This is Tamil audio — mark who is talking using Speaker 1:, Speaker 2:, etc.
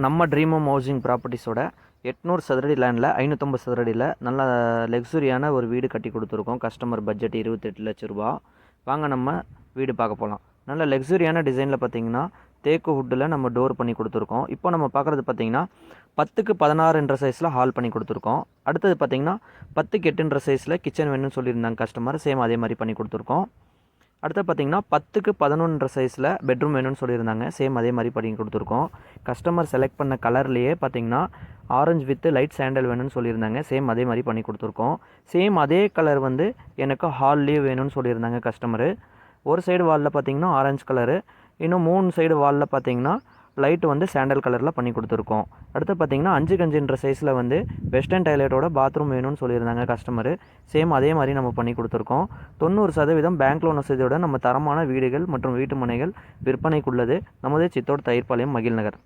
Speaker 1: நம்ம ட்ரீம் ஹோம் ஹவுசிங் ப்ராப்பர்ட்டிஸோட 800 சதுரடி லேண்டில் 550 சதுரடியில் நல்ல லக்ஸுரியான ஒரு வீடு கட்டி கொடுத்துருக்கோம். கஸ்டமர் பட்ஜெட் 28 லட்ச ரூபா. வாங்க நம்ம வீடு பார்க்க போகலாம். நல்ல லக்ஸுரியான டிசைனில் பார்த்தீங்கன்னா தேக்கு வுட்டில் நம்ம டோர் பண்ணி கொடுத்துருக்கோம். இப்போ நம்ம பார்க்குறது பார்த்தீங்கன்னா 10க்கு 16 சைஸில் ஹால் பண்ணி கொடுத்துருக்கோம். அடுத்தது பார்த்தீங்கன்னா 10க்கு 8 சைஸில் கிச்சன் வேணும்னு சொல்லியிருந்தாங்க கஸ்டமர். சேம் அதே மாதிரி பண்ணி கொடுத்துருக்கோம். அடுத்து பார்த்தீங்கன்னா 10க்கு 11 சைஸில் பெட்ரூம் வேணும்னு சொல்லியிருந்தாங்க. சேம் அதே மாதிரி பண்ணி கொடுத்துருக்கோம். கஸ்டமர் செலக்ட் பண்ண கலர்லேயே பார்த்தீங்கன்னா ஆரஞ்சு வித் லைட் சாண்டல் வேணும்னு சொல்லியிருந்தாங்க. சேம் அதே மாதிரி பண்ணி கொடுத்துருக்கோம். சேம் அதே கலர் எனக்கு ஹால்லேயே வேணும்னு சொல்லியிருந்தாங்க கஸ்டமரு. ஒரு சைடு வாலில் பார்த்தீங்கன்னா ஆரஞ்சு கலரு, இன்னும் 3 சைடு வாலில் பார்த்தீங்கன்னா லைட்டு சாண்டல் கலரில் பண்ணி கொடுத்துருக்கோம். அடுத்து பார்த்தீங்கன்னா 5க்கு 5 சைஸில் வெஸ்டர்ன் டாய்லெட்டோட பாத்ரூம் வேணும்னு சொல்லியிருந்தாங்க கஸ்டமரு. சேம் அதே மாதிரி நம்ம பண்ணி கொடுத்துருக்கோம். 90% பேங்க் லோன் வசதியோட நம்ம தரமான வீடுகள் மற்றும் வீட்டு மனைகள் விற்பனைக்குள்ளது. நமது சித்தோடு தயிர்பாளையம், மகிழ்நகர்.